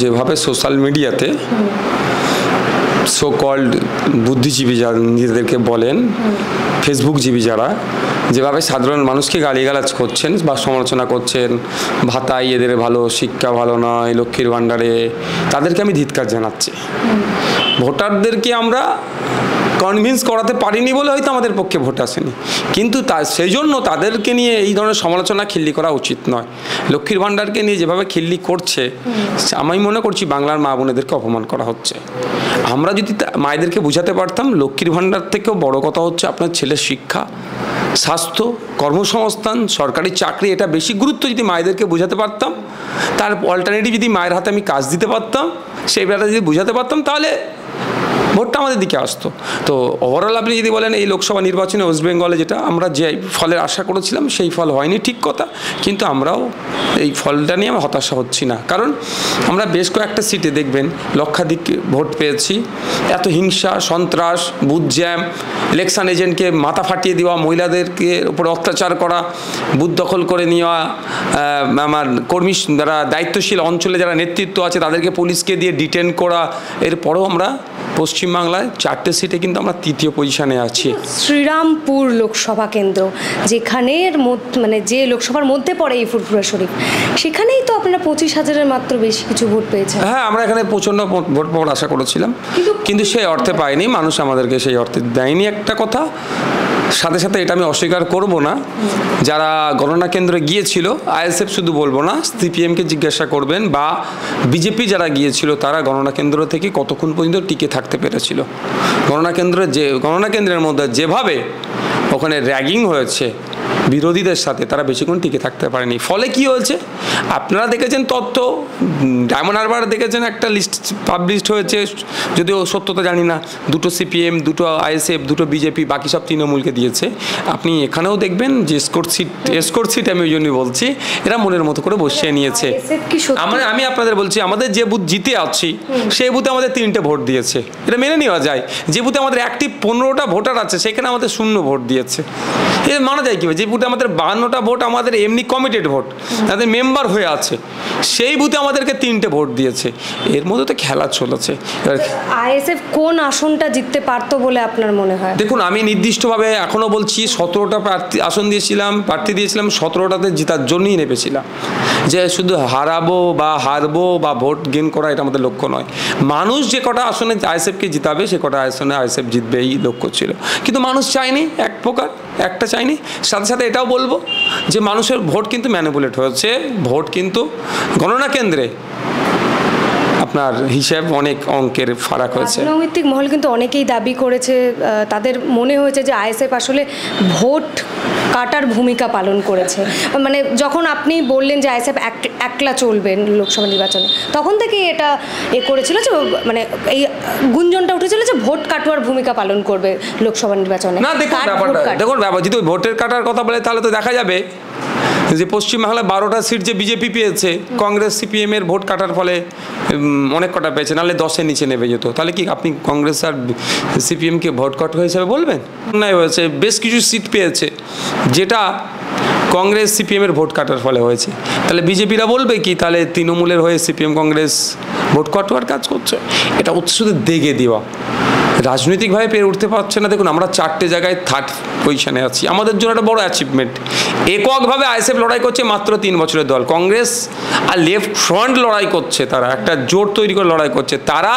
যেভাবে সোশ্যাল মিডিয়াতে so called বুদ্ধিজীবী যারা নিজেদেরকে বলেন, ফেসবুকজীবী যারা যেভাবে সাধারণ মানুষকে গালিগালাজ করছেন বা সমালোচনা করছেন, ভাতাই এদের ভালো, শিক্ষা ভালো নয়, লক্ষ্মীর ভাণ্ডারে, তাদেরকে আমি ধিক্কার জানাচ্ছি। ভোটারদেরকে আমরা কনভিন্স করাতে পারিনি বলে হয়তো আমাদের পক্ষে ভোট আসেনি, কিন্তু সেই জন্য তাদেরকে নিয়ে এই ধরনের সমালোচনা খিল্লি করা উচিত নয়। লক্ষ্মীর ভাণ্ডারকে নিয়ে যেভাবে খিল্লি করছে, আমি মনে করছি বাংলার মা বোনেদেরকে অপমান করা হচ্ছে। আমরা যদি মায়েদেরকে বুঝাতে পারতাম লক্ষ্মীর ভাণ্ডার থেকেও বড় কথা হচ্ছে আপনার ছেলের শিক্ষা, স্বাস্থ্য, কর্মসংস্থান, সরকারি চাকরি, এটা বেশি গুরুত্ব যদি মায়েদেরকে বোঝাতে পারতাম, তার অল্টারনেটিভ যদি মায়ের হাতে আমি কাজ দিতে পারতাম, সেই ব্যাপারটা যদি বোঝাতে পারতাম, তাহলে ভোটটা আমাদের দিকে আসতো। তো ওভারঅল আপনি যদি বলেন এই লোকসভা নির্বাচনে ওয়েস্ট বেঙ্গলে যেটা আমরা যে ফলের আশা করেছিলাম সেই ফল হয়নি, ঠিক কথা, কিন্তু আমরাও এই ফলটা নিয়ে আমরা হতাশা হচ্ছি না। কারণ আমরা বেশ কয়েকটা সিটে দেখবেন লক্ষাধিক ভোট পেয়েছি। এত হিংসা, সন্ত্রাস, বুথ জ্যাম, ইলেকশন এজেন্টকে মাথা ফাটিয়ে দেওয়া, মহিলাদেরকে উপর অত্যাচার করা, বুথ দখল করে নেওয়া, আমার কর্মী যারা দায়িত্বশীল অঞ্চলে যারা নেতৃত্ব আছে তাদেরকে পুলিশকে দিয়ে ডিটেন করা, এরপরেও আমরা পশ্চিমবাংলায় 4টে সিটে কিন্তু আমরা 3য় পজিশনে আছি। শ্রীরামপুর লোকসভা কেন্দ্র, যেখানের মানে যে লোকসভার মধ্যে পড়ে এই ফুরফুরা শরীফ, সেখানেই তো আপনারা 25,000-এর মাত্র বেশি কিছু ভোট পেয়েছেন। হ্যাঁ, আমরা এখানে প্রচণ্ড ভোট পাওয়ার আশা করেছিলাম, কিন্তু সেই অর্থে পাইনি, মানুষ আমাদেরকে সেই অর্থে দেয়নি একটা কথা। সাথে সাথে এটা আমি অস্বীকার করব না, যারা গণনা কেন্দ্রে গিয়েছিল, আইএসএফ শুধু বলবো না, সিপিএমকে জিজ্ঞাসা করবেন, বা বিজেপি যারা গিয়েছিল তারা গণনা কেন্দ্র থেকে কতক্ষণ পর্যন্ত টিকে থাকতে পেরেছিল। গণনা কেন্দ্রের মধ্যে যেভাবে ওখানে র্যাগিং হয়েছে বিরোধীদের সাথে, তারা বেশিক্ষণ টিকে থাকতে পারেনি। ফলে কি হয়েছে আপনারা দেখেছেন, তথ্য ডায়মন্ড হারবার দেখেছেন, একটা লিস্ট পাবলিশড হয়েছে, যদিও সত্যতা জানি না, 2টো সিপিএম, 2টো আইএসএফ, 2টো বিজেপি, বাকি সব তৃণমূলকে দিয়েছে। আপনি এখানেও দেখবেন যে এসকোর্ট সিট আমি ওই জন্যই বলছি, এরা মনের মতো করে বসিয়ে নিয়েছে। আমি আপনাদের বলছি, আমাদের যে বুথ জিতে আছি সেই বুথে আমাদের 3টে ভোট দিয়েছে, এটা মেনে নেওয়া যায়। যে বুথে আমাদের অ্যাক্টিভ 15টা ভোটার আছে সেখানে আমাদের 0 ভোট দিয়েছে, এটা মানা যায় কীভাবে? যে বুথে আমাদের 52টা ভোট আমাদের এমনি কমিটেড ভোট, তাদের মেম্বার হয়ে আছে, সেই বুথে আমাদেরকে 3টে ভোট দিয়েছে। এর মধ্যে তো খেলা চলেছে। আইএসএফ কোন আসনটা জিততে পারতো বলে আপনার মনে হয়? দেখুন, আমি নির্দিষ্টভাবে এখনও বলছি 17টা আসন প্রার্থী দিয়েছিলাম, 17টাতে জেতার জন্যই নেমেছিলাম। যে শুধু হারবো বা ভোট গেইন করা এটা আমাদের লক্ষ্য নয়। মানুষ যে কটা আসনে আইএসএফকে জিতাবে সে কটা আসনে আইএসএফ জিতবে, এই লক্ষ্য ছিল। কিন্তু মানুষ চায়নি, এক প্রকার একটা চায়নি। সাথে সাথে এটাও বলবো যে মানুষের ভোট কিন্তু ম্যানিপুলেট হয়েছে, ভোট কিন্তু গণনা কেন্দ্রে আপনার হিসাব অনেক অঙ্কের ফারাক হয়েছে। রাজনৈতিক মহল কিন্তু অনেকেই দাবি করেছে, তাদের মনে হয়েছে যে আইএসএফ আসলে ভোট কাটার ভূমিকা পালন করেছে। মানে যখন আপনি বললেন যে আইএসএফ একলা চলবেন লোকসভা নির্বাচনে, তখন থেকেই এটা করেছিল যে মানে এই গুঞ্জনটা উঠেছিল যে ভোট কাটুয়ার ভূমিকা পালন করবে লোকসভা নির্বাচনে। না, দেখুন ব্যাপার যদি ভোটের কাটার কথা বলে তাহলে তো দেখা যাবে যে পশ্চিমবাংলায় 12টা সিট যে বিজেপি পেয়েছে, কংগ্রেস সিপিএম এর ভোট কাটার ফলে অনেক কটা পেয়েছে, নাহলে 10-এর নিচে নেমে যেত। তাহলে কি আপনি কংগ্রেস আর সিপিএমকে ভোট কাটা হিসাবে বলবেন? অন্যায় হয়েছে, বেশ কিছু সিট পেয়েছে যেটা কংগ্রেস সিপিএমের ভোট কাটার ফলে হয়েছে। তাহলে বিজেপিরা বলবে কি তাহলে তৃণমূলের হয়ে সিপিএম কংগ্রেস ভোট কাটুয়ার কাজ করছে? এটা হচ্ছে শুধু দেগে দেওয়া, রাজনৈতিকভাবে পেরে উঠতে পারছে না। দেখুন, আমরা 4টে জায়গায় 3rd পজিশনে আছি, আমাদের জন্য একটা বড় অ্যাচিভমেন্ট। এককভাবে আইএসএফ লড়াই করছে, মাত্র 3 বছরের দল। কংগ্রেস আর লেফট ফ্রন্ট লড়াই করছে, তারা একটা জোট তৈরি করে লড়াই করছে। তারা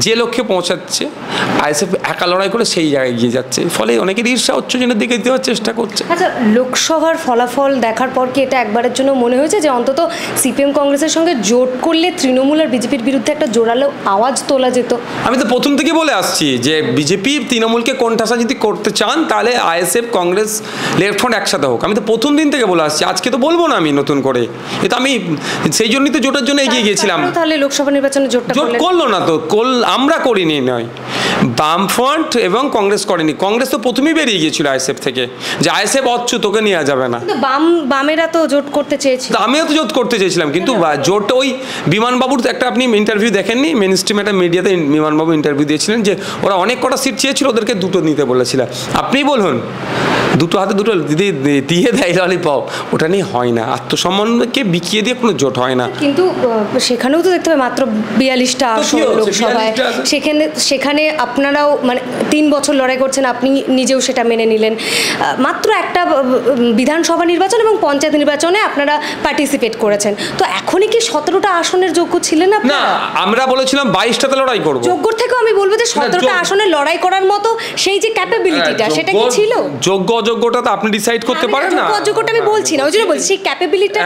যে লক্ষ্যে পৌঁছাচ্ছে, আইএসএফ একা লড়াই করে সেই জায়গায় গিয়ে যাচ্ছে, ফলে অনেকের ঈর্ষা উচ্চজনের দিকে দেওয়ার চেষ্টা করছে। আচ্ছা, লোকসভার ফলাফল দেখার পর কি এটা একবারের জন্য মনে হয়েছে যে অন্তত সিপিএম কংগ্রেসের সঙ্গে জোট করলে তৃণমূল আর বিজেপির বিরুদ্ধে একটা জোরালো আওয়াজ তোলা যেত? আমি তো প্রথম থেকে বলে আসছি যে বিজেপি তৃণমূলকে কোণঠাসা যদি করতে চান তাহলে আইএসএফ কংগ্রেস লেফট ফ্রন্ট একসাথে হোক। আমি তো প্রথম দিন থেকে বলে আসছি, আজকে তো বলবো না আমি নতুন করে। এটা আমি সেই জন্যই তো জোটের জন্য এগিয়ে গিয়েছিলাম। তাহলে লোকসভা নির্বাচনে জোট করলো না তো, আমরা করিনি, নয় বামফ্রন্ট এবং কংগ্রেস করেনি। কংগ্রেস তো প্রথমেই বেরিয়ে গিয়েছিল আইএসএফ থেকে, যে আইএসএফ অচ্ছু, তোকে নেওয়া যাবে না। বামেরা তো জোট করতে চেয়েছিল, আমিও তো জোট করতে চেয়েছিলাম, কিন্তু জোটটা ওই বিমানবাবুর একটা আপনি ইন্টারভিউ দেখেননি, মেন স্ট্রিম একটা মিডিয়াতে বিমানবাবু ইন্টারভিউ দিয়েছিলেন যে ওরা অনেক কটা সিট চেয়েছিল, ওদেরকে 2টো নিতে বলেছিলাম। আপনি বলুন দুটো হাতে দুটো দিয়ে দেয় ললিপপ, ওটা নিয়ে হয় না। আত্মসম্মানকে বিকিয়ে দিয়ে কোনো জোট হয় না। কিন্তু সেখানেও তো দেখতে হবে মাত্র 42টা আসন লোকসভায়, সেখানে আপনারাও মানে 3 বছর লড়াই করছেন, আপনি নিজেও সেটা মেনে নিলেন। মাত্র একটা বিধানসভা নির্বাচন এবং পঞ্চায়েত নির্বাচনে আপনারা পার্টিসিপেট করেছেন, তো এখনই কি 17টা আসনের যোগ্য ছিলেন না? আপনারা? আমরা বলেছিলাম 22টাতে লড়াই করব। যোগ্যর থেকেও আমি বলবো যে 17টা আসনে লড়াই করার মতো সেই যে ক্যাপাবিলিটিটা, সেটা কি ছিল? যোগ্য অযোগ্যটা তো আপনি ডিসাইড করতে পারেন না। যোগ্য অযোগ্যটা আমি বলছি না, ওই জন্য বলছি সেই ক্যাপাবিলিটিটা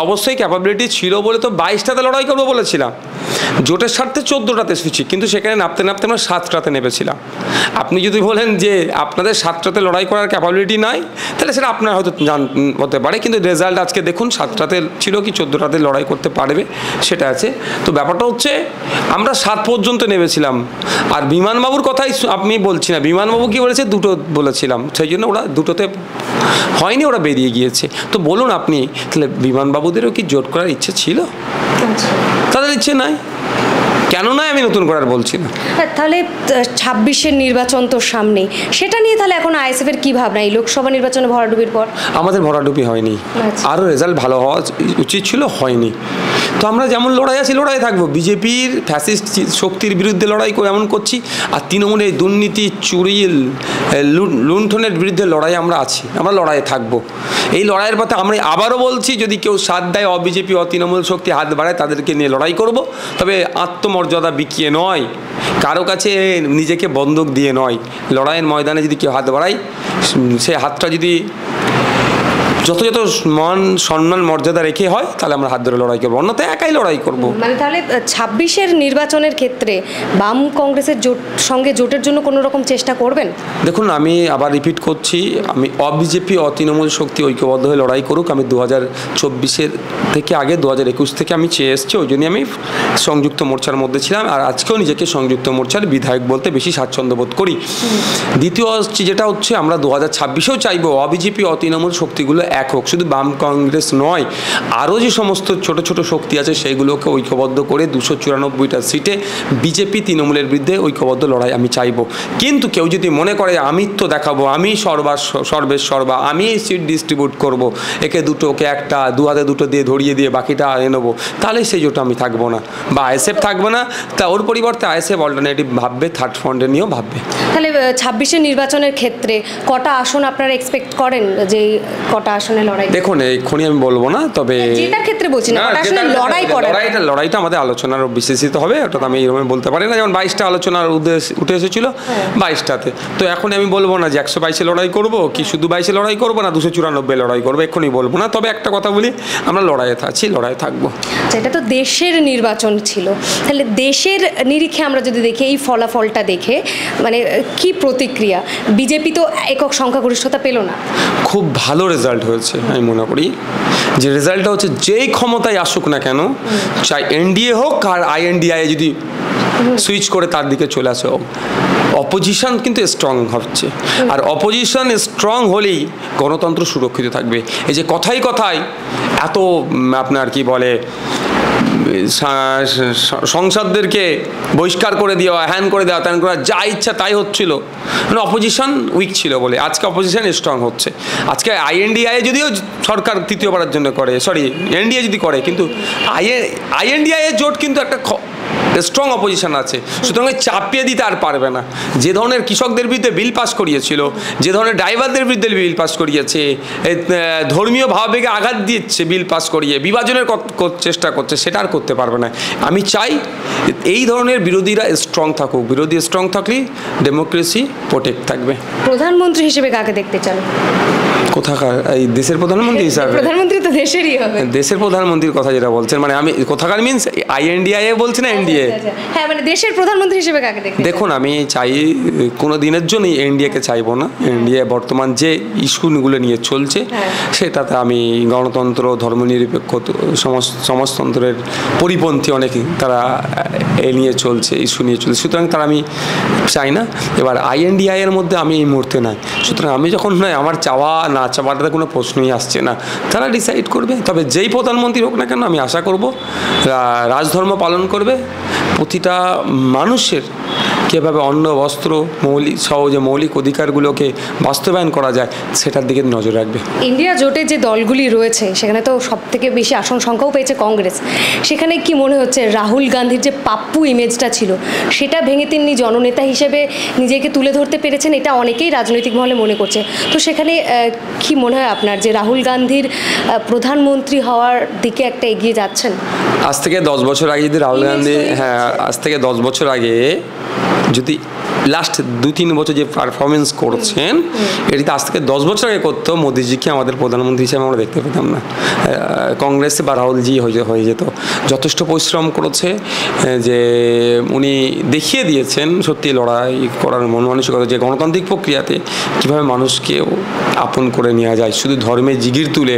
অবশ্যই ক্যাপাবিলিটি ছিল বলে তো 22টাতে লড়াই করবো বলেছিলাম। জোটের স্বার্থে 14টাতে এসেছি, কিন্তু সেখানে নাপতে নাপতে আমরা 7টাতে নেমেছিলাম। আপনি যদি বলেন যে আপনাদের 7টাতে লড়াই করার ক্যাপাবিলিটি নাই, তাহলে সেটা আপনার হয়তো হতে পারে, কিন্তু রেজাল্ট আজকে দেখুন 7টাতে ছিল কি 14টাতে লড়াই করতে পারবে সেটা আছে। তো ব্যাপারটা হচ্ছে আমরা 7 পর্যন্ত নেমেছিলাম। আর বিমানবাবুর কথাই আমি বলছি না, বিমানবাবু কি বলেছে, 2টো বলেছিলাম, সেই জন্য ওরা 2টোতে হয়নি, ওরা বেরিয়ে গিয়েছে। তো বলুন আপনি, তাহলে বিমানবাবুদেরও কি জোট করার ইচ্ছে ছিল? তাদের ইচ্ছে নাই, কেন নয় আমি নতুন করার বলছি না। তাহলে 26-এর নির্বাচন তো সামনেই, সেটা নিয়ে তাহলে এখন আইএসএফ এর কি ভাবনা এই লোকসভা নির্বাচনে ভরাডুবির পর? আমাদের ভরাডুবি হয়নি, আরও রেজাল্ট ভালো হওয়া উচিত ছিল, হয়নি। তো আমরা যেমন লড়াই আছি লড়াই থাকবো, বিজেপির ফ্যাসিস্ট শক্তির বিরুদ্ধে লড়াই করে এমন করছি, আর তৃণমূলের দুর্নীতি চুরি লুণ্ঠনের বিরুদ্ধে লড়াই আমরা আছি, আমরা লড়াইয়ে থাকবো। এই লড়াইয়ের পথে আমরা আবারও বলছি, যদি কেউ সাথ দেয় অবিজেপি অতৃণমূল শক্তি হাত বাড়ায়, তাদেরকে নিয়ে লড়াই করব, তবে আত্মমর্যাদা বিকিয়ে নয়, কারো কাছে নিজেকে বন্দুক দিয়ে নয়। লড়াইয়ের ময়দানে যদি কেউ হাত বাড়ায়, সে হাতটা যদি যথাযথ মান সম্মান মর্যাদা রেখে হয়, তাহলে আমরা হাত ধরে লড়াই করবো, অন্যথায় একাই লড়াই করব। মানে তাহলে 26-এর নির্বাচনের ক্ষেত্রে বাম কংগ্রেসের সঙ্গে জোটের জন্য কোনো রকম চেষ্টা করবেন? দেখুন, আমি আবার রিপিট করছি, আমি অবিজেপি অতৃণমূল শক্তি ঐক্যবদ্ধ হয়ে লড়াই করুক। আমি 2024-এর থেকে আগে 2021 থেকে আমি চেয়ে এসেছি, ওই জন্যই আমি সংযুক্ত মোর্চার মধ্যে ছিলাম, আর আজকেও নিজেকে সংযুক্ত মোর্চার বিধায়ক বলতে বেশি স্বাচ্ছন্দ্য বোধ করি। দ্বিতীয় যেটা হচ্ছে, আমরা 2026-এও চাইবো অবিজেপি অতৃণমূল শক্তিগুলো এক হোক, শুধু বাম কংগ্রেস নয়, আরও যে সমস্ত ছোট ছোট শক্তি আছে সেইগুলোকে ঐক্যবদ্ধ করে 294টা সিটে বিজেপি তৃণমূলের বিরুদ্ধে ঐক্যবদ্ধ লড়াই আমি চাইবো। কিন্তু কেউ যদি মনে করে আমিত্ব দেখাবো, আমি সর্বা, আমি সিট ডিস্ট্রিবিউট করব, একে দুটো ওকে একটা, 2 হাতে 2টো দিয়ে ধরিয়ে দিয়ে বাকিটা এনে নেবো, তাহলে সেই জোটা আমি থাকবো না, বা আইএসএফ থাকবে না। তা ওর পরিবর্তে আইএসএফ অল্টারনেটিভ ভাববে, থার্ড ফ্রন্টে নিয়েও ভাববে। তাহলে 26-এর নির্বাচনের ক্ষেত্রে কটা আসন আপনারা এক্সপেক্ট করেন, যে কটা আসনে লড়াই? দেখুন, এক্ষুনি আমি বলবো না, তবে জেতার ক্ষেত্রে বলছি না, কটা আসনে লড়াইটা আমাদের আলোচনার বিশেষিত হবে, ওটা তো আমি এরকম বলতে পারি না। যেমন 22টা আলোচনার উঠে এসেছিল 22টাতে, তো এখন আমি বলবো না যে 122-এ লড়াই করব, কি শুধু 22-এ লড়াই করবো, না 294 লড়াই করবো, এক্ষুনি বলবো না। তবে একটা কথা বলি, আমরা লড়াইয়ে আছি, লড়াইয়ে থাকবো। এটা তো দেশের নির্বাচন ছিল, তাহলে দেশের নিরিখে আমরা যদি দেখি এই ফলাফলটা দেখে, মানে কি প্রতিক্রিয়া? বিজেপি তো একক সংখ্যাগরিষ্ঠতা পেল না। খুব ভালো রেজাল্ট হয়েছে, আমি মনে করি যে রেজাল্টটা হচ্ছে যেই ক্ষমতায় আসুক না কেন, চাই এনডিএ হোক আর আইএনডিআই যদি সুইচ করে তার দিকে চলে আসে, অপোজিশন কিন্তু স্ট্রং হচ্ছে, আর অপোজিশন স্ট্রং হলেই গণতন্ত্র সুরক্ষিত থাকবে। এই যে কথায় কথায় এত আপনার কি বলে সংসদদেরকে বহিষ্কার করে দেওয়া, হ্যান করে দেওয়া, ত্যান করা, যা ইচ্ছা তাই হচ্ছিল, মানে অপোজিশন উইক ছিল বলে। আজকে অপোজিশন স্ট্রং হচ্ছে। আজকে আইএনডিআই যদিও সরকার তৃতীয়বারের জন্য করে, এনডিএ যদি করে, কিন্তু আইএনডিআই জোট কিন্তু একটা স্ট্রং অপোজিশন আছে, সুতরাং চাপিয়ে দিতে আর পারবে না। যে ধরনের কৃষকদের বিরুদ্ধে বিল পাস করিয়েছিল, যে ধরনের ড্রাইভারদের বিরুদ্ধে বিল পাস করিয়েছে, ধর্মীয় ভাবাবেগে আঘাত দিচ্ছে বিল পাস করিয়ে, বিভাজনের চেষ্টা করছে, সেটা আর করতে পারবে না। আমি চাই এই ধরনের বিরোধীরা স্ট্রং থাকুক, বিরোধী স্ট্রং থাকলেই ডেমোক্রেসি প্রোটেক্ট থাকবে। প্রধানমন্ত্রী হিসেবে কাকে দেখতে চান? কোথাকার? এই দেশের প্রধানমন্ত্রী হিসাবে? প্রধানমন্ত্রী তো দেশেরই হবে। দেশের প্রধানমন্ত্রীর কথা যেটা বলছেন, মানে আমি কোথাকার মিনস আইএনডিআই বলছি না এনডিএ? হ্যাঁ, মানে দেশের প্রধানমন্ত্রী হিসেবে কাকে দেখতে? দেখুন, আমি চাই কোনো দিনের জন্যই এনডিএকে চাইবো না। এনডিএ বর্তমান যে ইস্যুগুলো নিয়ে চলছে, সেটাতে আমি গণতন্ত্র, ধর্মনিরপেক্ষ, সমাজতন্ত্রের পরিপন্থী অনেক তারা এ নিয়ে চলছে, ইস্যু নিয়ে চলছে, সুতরাং তারা আমি চাই না। এবার আইএনডিআই এর মধ্যে আমি এই মুহূর্তে নাই, সুতরাং আমি যখন নয়, আমার চাওয়া না চাওয়াটাতে কোনো প্রশ্নই আসছে না, তারা ডিসাইড করবে। তবে যেই প্রধানমন্ত্রী হোক না কেন, আমি আশা করব রাজধর্ম পালন করবে, প্রতিটা মানুষের কীভাবে অন্ন বস্ত্র যে মৌলিক অধিকারগুলোকে বাস্তবায়ন করা যায় সেটার দিকে নজর রাখবে। ইন্ডিয়া জোটে যে দলগুলি রয়েছে সেখানে তো সব থেকে বেশি আসন সংখ্যাও পেয়েছে কংগ্রেস। সেখানে কি মনে হচ্ছে রাহুল গান্ধীর যে পাপ্পু ইমেজটা ছিল সেটা ভেঙে তিনি জননেতা হিসেবে নিজেকে তুলে ধরতে পেরেছেন, এটা অনেকেই রাজনৈতিক মহলে মনে করছে। তো সেখানে কি মনে হয় আপনার যে রাহুল গান্ধীর প্রধানমন্ত্রী হওয়ার দিকে একটা এগিয়ে যাচ্ছেন? আজ থেকে 10 বছর আগে যদি রাহুল গান্ধী, হ্যাঁ আজ থেকে 10 বছর আগে যদি লাস্ট 2-3 বছর যে পারফরমেন্স করছেন এটিতে আজ থেকে 10 বছর আগে করতো, মোদিজিকে আমাদের প্রধানমন্ত্রী হিসেবে আমরা দেখতে পেতাম না, কংগ্রেস বা রাহুলজি হয়ে যেত। যথেষ্ট পরিশ্রম করেছে, যে উনি দেখিয়ে দিয়েছেন সত্যি লড়াই করার মন মানসিকতা, যে গণতান্ত্রিক প্রক্রিয়াতে কীভাবে মানুষকে আপন করে নেওয়া যায়। শুধু ধর্মের জিগির তুলে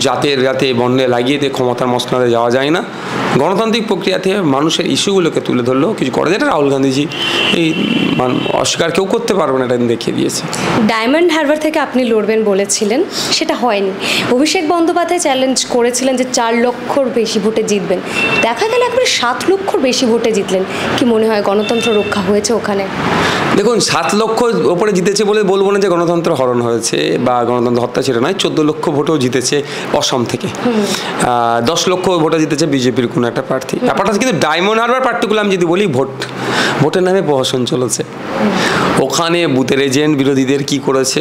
জাতের বর্ণে লাগিয়ে দিয়ে ক্ষমতার মসনদে যাওয়া যায় না। গণতান্ত্রিক প্রক্রিয়াতে মানুষের ইস্যুগুলোকে তুলে ধরলেও কিছু করে, যেটা রাহুল গান্ধীজি এই অস্বীকার কেউ করতে পারবে না, এটা দেখিয়ে দিয়েছে। ডায়মন্ড হারবার থেকে আপনি লড়বেন বলেছিলেন, সেটা হয়নি। অভিষেক বন্দ্যোপাধ্যায় চ্যালেঞ্জ করেছিলেন যে 4 লক্ষর বেশি ভোটে জিতবেন, দেখা গেল একবারে 7 লক্ষর বেশি ভোটে জিতলেন। কি মনে হয় গণতন্ত্র রক্ষা হয়েছে ওখানে? দেখুন, 7 লক্ষ ওপরে জিতেছে বলে বলবো না যে গণতন্ত্র হরণ হয়েছে বা গণতন্ত্র হত্যা ছিল, নয়। 14 লক্ষ ভোটেও জিতেছে অসম থেকে, 10 লক্ষ ভোটে জিতেছে বিজেপির কোনো একটা প্রার্থী। ব্যাপারটা কিন্তু ডায়মন্ড হারবার পার্টিকুলার আমি যদি বলি, ভোটের নামে প্রহসন চলেছে ওখানে। বুথের এজেন্ট বিরোধীদের কি করেছে,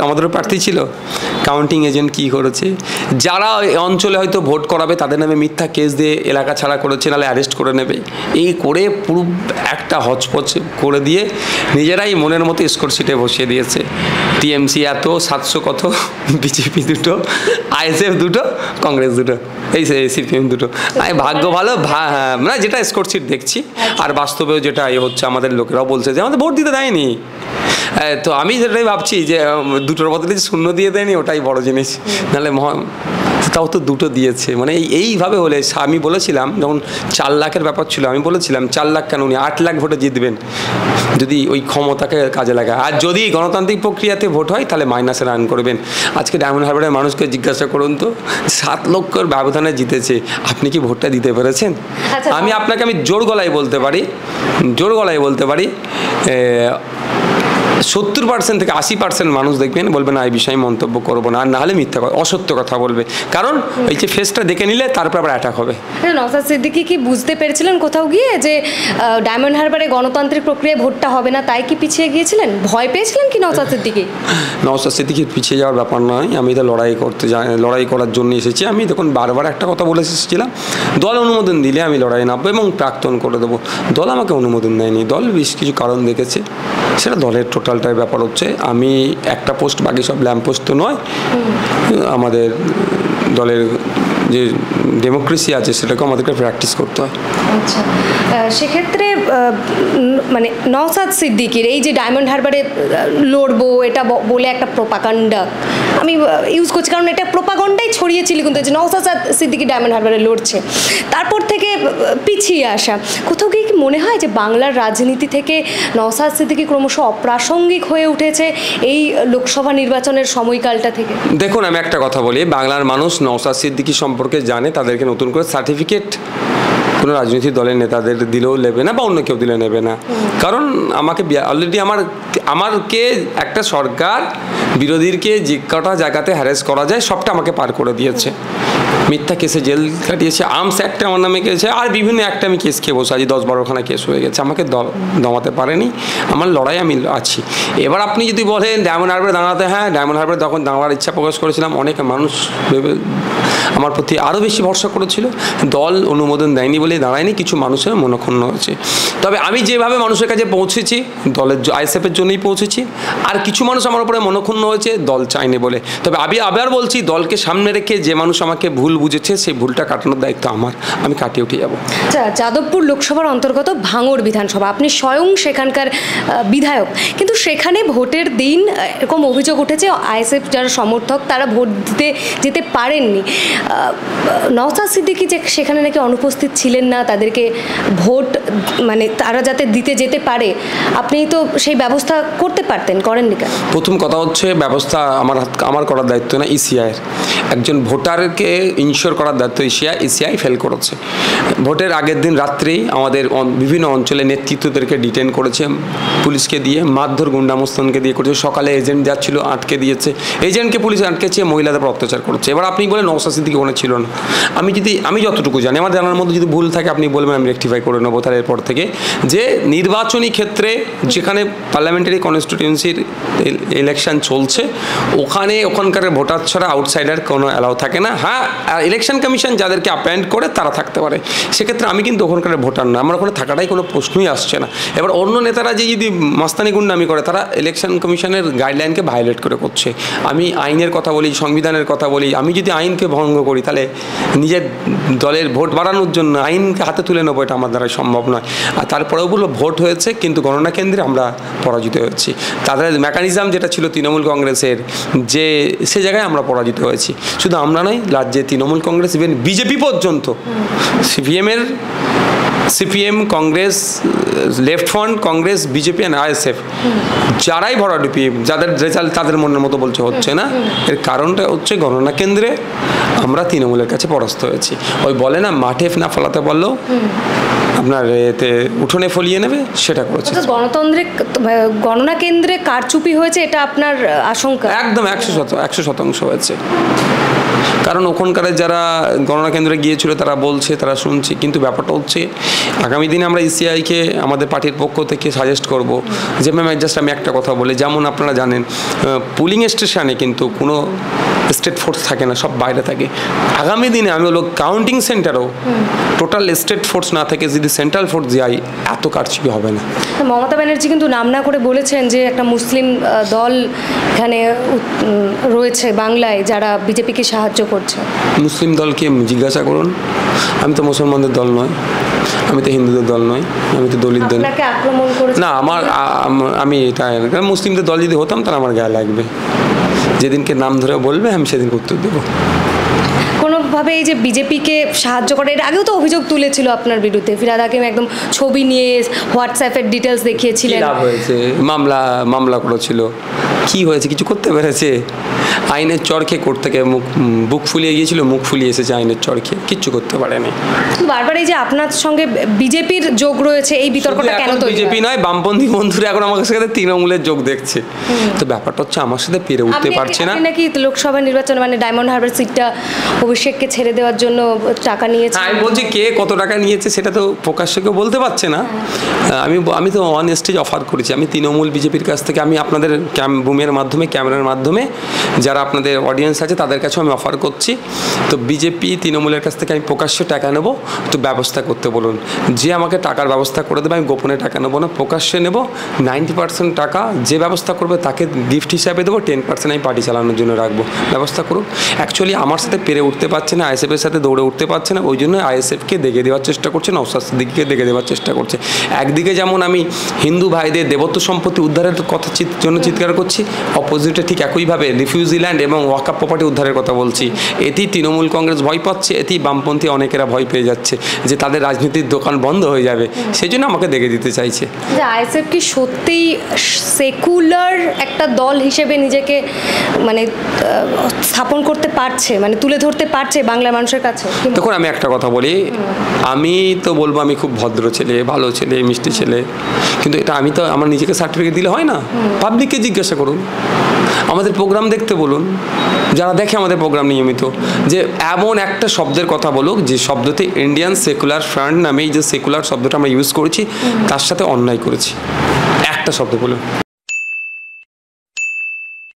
আমাদেরও প্রার্থী ছিল, কাউন্টিং এজেন্ট কি করেছে, যারা অঞ্চলে হয়তো ভোট করাবে তাদের নামে মিথ্যা কেস দিয়ে এলাকা ছাড়া করেছে, নাহলে অ্যারেস্ট করে নেবে, এই করে পুরো একটা হচপচ করে দিয়ে নিজেরাই মনের মতো স্কোর শিটে বসিয়ে দিয়েছে। টিএমসি এত, 700 কত, বিজেপি 2টো, আইএসএফ 2টো, কংগ্রেস 2টো, এই সিপিএম 2টো। ভাগ্য ভালো, না যেটা স্কোর শিট দেখছি, আর বাস্তবেও যেটা হচ্ছে আমাদের লোকেরাও বলছে যে আমাদের ভোট দিতে দেয়নি। তো আমি যেটাই ভাবছি যে 2টোর বদলে 0 দিয়ে দেয়নি, ওটাই বড় জিনিস। নাহলে তাও তো 2টো দিয়েছে, মানে এইভাবে হলে। আমি বলেছিলাম যখন 4 লাখের ব্যাপার ছিল, আমি বলেছিলাম 4 লাখ কেন, উনি 8 লাখ ভোটে জিতবেন যদি ওই ক্ষমতাকে কাজে লাগায়। আর যদি গণতান্ত্রিক প্রক্রিয়াতে ভোট হয় তাহলে মাইনাসে রান করবেন। আজকে ডায়মন্ড হারবারের মানুষকে জিজ্ঞাসা করুন তো, 7 লক্ষর ব্যবধানে জিতেছে, আপনি কি ভোটটা দিতে পেরেছেন? আমি আপনাকে জোর গলায় বলতে পারি 70% থেকে 80% মানুষ দেখবেন বলবে না এই বিষয়ে মন্তব্য করবো না, আর নাহলে মিথ্যা অসত্য কথা বলবে। কারণ এই যে ফেসটা দেখে নিলে তারপর আবার অ্যাটাক হবে। নওশাদ সিদ্দিকী কি বুঝতে পেরেছিলেন কোথাও গিয়ে যে ডায়মন্ড হারবারে গণতান্ত্রিক প্রক্রিয়ায় ভোটটা হবে না, তাই কি পিছিয়ে গিয়েছিলেন? ভয় পেয়েছিলেন কি নওশাদ সিদ্দিকী? নওশাদ সিদ্দিকীর পিছিয়ে যাওয়ার ব্যাপার নয়, আমি তো লড়াই করার জন্য এসেছি। আমি তখন বারবার একটা কথা বলে এসেছিলাম, দল অনুমোদন দিলে আমি লড়াই নামবো এবং প্রাক্তন করে দেবো। দল আমাকে অনুমোদন দেয়নি, দল বেশ কিছু কারণ দেখেছে, সেটা দলের টোটালটাই ব্যাপার হচ্ছে। আমি একটা পোস্ট, বাকি সব ল্যাম্প পোস্ট তো নয়। আমাদের দলের যে ডেমোক্রেসি আছে সেটাকে আমাদেরকে প্র্যাকটিস করতে হয়। আচ্ছা, সেক্ষেত্রে মানে নওশাদ সিদ্দিকীর এই যে ডায়মন্ড হারবারে লড়বো এটা বলে একটা প্রোপাগান্ডা আমি ইউজ করছি, কারণ এটা প্রোপাগান্ডাই ছড়িয়েছিল কিন্তু যে নওশাদ সিদ্দিকী ডায়মন্ড হারবারে লড়ছে, তারপর থেকে পিছিয়ে আসা। কোথাও গিয়ে কি মনে হয় যে বাংলার রাজনীতি থেকে নওশাদ সিদ্দিকী ক্রমশ অপ্রাসঙ্গিক হয়ে উঠেছে এই লোকসভা নির্বাচনের সময়কালটা থেকে? দেখুন, আমি একটা কথা বলি, বাংলার মানুষ নওশাদ সিদ্দিকী সম্পর্কে জানে, তাদেরকে নতুন করে সার্টিফিকেট কোনো রাজনৈতিক দলের নেতাদের দিলেও নেবে না বা অন্য কেউ দিলে নেবে না। কারণ আমাকে অলরেডি আমারকে একটা সরকার বিরোধীকে যে কটা জায়গাতে হ্যারেস করা যায় সবটা আমাকে পার করে দিয়েছে। মিথ্যা কেসে জেল কাটিয়েছে, আর্মস অ্যাক্টে আমার নামে কেছে, আর বিভিন্ন অ্যাক্টে আমি কেস খেয়ে বসে আছি, 10-12খানা কেস হয়ে গেছে, আমাকে দমাতে পারেনি। আমার লড়াই আমি আছি। এবার আপনি যদি বলেন ডায়মন্ড হারবারে দাঁড়াতে, হ্যাঁ ডায়মন্ড হারবারে তখন দাঁড়াবার ইচ্ছা প্রকাশ করেছিলাম, অনেক মানুষ আমার প্রতি আরও বেশি ভরসা করেছিল। দল অনুমোদন দেয়নি বলে দাঁড়ায়নি, কিছু মানুষের মনক্ষুণ্ণ হয়েছে। তবে আমি যেভাবে মানুষের কাছে পৌঁছেছি দলের আইএসএফের জন্যই পৌঁছেছি, আর কিছু মানুষ আমার উপরে মনক্ষুণ্ণ হয়েছে দল চায়নি বলে। তবে আমি আবার বলছি, দলকে সামনে রেখে যে মানুষ আমাকে ভুল বুঝেছে সেই ভুলটা কাটানোর দায়িত্ব আমার, আমি কাটিয়ে উঠে যাবো। আচ্ছা, যাদবপুর লোকসভার অন্তর্গত ভাঙড় বিধানসভা, আপনি স্বয়ং সেখানকার বিধায়ক, কিন্তু সেখানে ভোটের দিন এরকম অভিযোগ উঠেছে আইএসএফ যারা সমর্থক তারা ভোট দিতে যেতে পারেননি। নওশাদ সিদ্দিকী যে সেখানে নাকি অনুপস্থিত ছিলেন না, তাদেরকে ভোট মানে তারা যাতে দিতে যেতে পারে, আপনি তো সেই ব্যবস্থা করতে পারতেন, করেননি কেন? প্রথম কথা হচ্ছে ব্যবস্থা আমার করার দায়িত্ব না, ইসিআইয়ের। একজন ভোটারকে ইনশিওর করার দায়িত্ব ইসিআই ফেল করেছে। ভোটের আগের দিন রাত্রেই আমাদের বিভিন্ন অঞ্চলে নেতৃত্বদেরকে ডিটেন করেছে পুলিশকে দিয়ে, মারধর গুন্ডামস্তানকে দিয়ে করেছে, সকালে এজেন্ট যাচ্ছিল আটকে দিয়েছে, এজেন্টকে পুলিশ আটকেছে, মহিলাদের উপর অত্যাচার করছে। এবার আপনি বলেন নওশাদ সিদ্দিকী ওখানে ছিল না। আমি যতটুকু জানি, আমার জানার মধ্যে যদি ভুল থাকে আপনি বলবেন, আমি রেকটিফাই করে নেবো তার এরপর থেকে, যে নির্বাচনী ক্ষেত্রে যেখানে পার্লামেন্টারি কনস্টিটিউয়েন্সির ইলেকশন চলছে ওখানকার ভোটার ছাড়া আউটসাইডার কোনো অ্যালাউ থাকে না। হ্যাঁ, ইলেকশন কমিশন যাদেরকে অ্যাপয়েন্ট করে তারা থাকতে পারে, সেক্ষেত্রে আমি কিন্তু ওখানকার ভোটার না, আমার ওখানে থাকাটাই কোনো প্রশ্নই আসছে না। এবার অন্য নেতারা যে যদি মাস্তানি গুন্ডামি করে তারা ইলেকশন কমিশনের গাইডলাইনকে ভায়োলেট করছে। আমি আইনের কথা বলি, সংবিধানের কথা বলি, আমি যদি আইনকে ভঙ্গ করি তাহলে নিজের দলের ভোট বাড়ানোর জন্য আইনকে হাতে তুলে নেবো, এটা আমার দ্বারা সম্ভব নয়। আর তারপরেও বললো ভোট হয়েছে কিন্তু গণনা কেন্দ্রে আমরা পরাজিত হয়েছি। তাদের মেকানিজম যেটা ছিল তৃণমূল কংগ্রেসের, যে সে জায়গায় আমরা পরাজিত হয়েছি। শুধু আমরা নয়, রাজ্যে তৃণমূল কংগ্রেস, ইভেন বিজেপি পর্যন্ত, CPM, Congress, left front, Congress, BJP and ISF যারাই ভরাডুপি, যাদের রেজাল্ট তাদের মনের মতো বলছে হচ্ছে না, এর কারণটা হচ্ছে গণনা কেন্দ্রে আমরা তৃণমূলের কাছে পরাস্ত হয়েছি। ওই বলে না, মাঠে না ফলাতে পারলেও আপনার এতে উঠোনে ফলিয়ে নেবে, সেটা করেছে। গণতন্ত্রে গণনা কেন্দ্রে কারচুপি হয়েছে, এটা আপনার আশঙ্কা? একদম 100% হয়েছে। কারণ ওখানকার যারা গণনা কেন্দ্রে গিয়েছিল তারা বলছে, তারা শুনছি, কিন্তু ব্যাপারটা হচ্ছে আগামী দিনে আমরা ইসিআইকে আমাদের পার্টির পক্ষ থেকে সাজেস্ট করব যে ম্যাম, জাস্ট আমি একটা কথা বলি, যেমন আপনারা জানেন পুলিং স্টেশনে কিন্তু কোনো স্টেট ফোর্স থাকে না, সব বাইরে থাকে। আগামী দিনে আমি হলো কাউন্টিং সেন্টারও টোটাল স্টেট ফোর্স না থেকে যদি সেন্ট্রাল ফোর্স যাই, এত কারচুপি হবে না। মমতা ব্যানার্জি কিন্তু নাম না করে বলেছেন যে একটা মুসলিম দল এখানে রয়েছে বাংলায় যারা বিজেপিকে সাহায্য করছে। মুসলিম দলকে জিজ্ঞাসা করুন, আমি তো মুসলমানদের দল নয়, আমি তো হিন্দুদের দল নয়, আমি তো দলিত দল না। আমি এটা মুসলিমদের দল যদি হতাম তাহলে আমার গায়ে লাগবে। যেদিনকে নাম ধরে বলবে আমি সেদিনকে উত্তর দেবো। কোনোভাবে এই যে বিজেপিকে সাহায্য করে, এর আগেও তো অভিযোগ তুলেছিল আপনার বিরুদ্ধে, ফিরহাদ হাকিম একদম ছবি নিয়ে হোয়াটসঅ্যাপের ডিটেলস দেখিয়েছিলেন। হয়েছে মামলা করেছিল, কি হয়েছে? কিছু করতে পেরেছে? আইনের চরখে কোর্ট থেকে বুক ফুলিয়ে গিয়েছিল, মুখ ফুলিয়ে এসেছে আইনের চরখে, কিচ্ছু করতে পারেনি। বারবার এই যে আপনার সঙ্গে বিজেপির যোগ রয়েছে, এই বিতর্কটা কেন? তো বিজেপি নয়, বামপন্থী বন্ধুরা এখন আমার সাথে তৃণমূলের যোগ দেখছে। তো ব্যাপারটা হচ্ছে আমার সাথে পেরে উঠতে পারছে না। নাকি লোকসভা নির্বাচনে মানে ডায়মন্ড হারবার সিটটা অভিষেককে ছেড়ে দেওয়ার জন্য টাকা নিয়েছে? আমি বলছি কে কত টাকা নিয়েছে সেটা তো প্রকাশ্যে কেউ বলতে পারছে না। আমি তো অন স্টেজ অফার করেছি, আমি তৃণমূল বিজেপির কাছ থেকে, আমি আপনাদের বুমের মাধ্যমে, ক্যামেরার মাধ্যমে যারা আপনাদের অডিয়েন্স আছে তাদের কাছেও আমি অফার করছি। তো বিজেপি তৃণমূলের কাছ থেকে আমি প্রকাশ্যে টাকা নেব, তো ব্যবস্থা করতে বলুন। যে আমাকে টাকার ব্যবস্থা করে দেবে, আমি গোপনে টাকা নেবো না, প্রকাশ্যে নেব। 90% টাকা যে ব্যবস্থা করবে তাকে গিফট হিসাবে দেবো, 10% আমি পার্টি চালানোর জন্য রাখবো। ব্যবস্থা করুন। অ্যাকচুয়ালি আমার সাথে পেরে উঠতে পারছে না, আইএসএফের সাথে দৌড়ে উঠতে পারছে না, ওই জন্য আইএসএফকে দেখে দেওয়ার চেষ্টা করছে, নওশাদ সিদ্দিকীকে দেখে দেওয়ার চেষ্টা করছে। একদিকে যেমন আমি হিন্দু ভাইদের দেবত্ব সম্পত্তি উদ্ধারের কথা জন্য চিৎকার করছি, অপোজিটে ঠিক একইভাবে রিফিউজি ল্যান্ড এবং ওয়াকআপ প্রপার্টি উদ্ধারের কথা বলছি। এতেই তৃণমূল কংগ্রেস ভয় পাচ্ছে, এতেই বামপন্থী অনেকেরা ভয় পেয়ে যাচ্ছে যে তাদের রাজনীতির দোকান বন্ধ হয়ে যাবে, সেই জন্য আমাকে দেখে দিতে চাইছে। আইএসএফ কি সত্যিই সেকুলার একটা দল হিসেবে নিজেকে মানে স্থাপন করতে পারছে, মানে তুলে ধরতে পারছে বাংলার মানুষের কাছে? তখন আমি একটা কথা বলি, আমি তো বলবো আমি খুব ভদ্র ছেলে, ভালো ছেলে, মিষ্টি ছেলে, কিন্তু এটা আমি তো আমার নিজেকে সার্টিফিকেট দিলে হয় না। পাবলিককে জিজ্ঞাসা করুন, আমাদের প্রোগ্রাম দেখতে বলুন, যারা দেখে আমাদের প্রোগ্রাম নিয়মিত, যে এমন একটা শব্দের কথা বলুক যে শব্দতে ইন্ডিয়ান সেকুলার ফ্রন্ট নামে এই যে সেকুলার শব্দটা আমরা ইউজ করেছি তার সাথে অন্যায় করেছি, একটা শব্দ বলুন।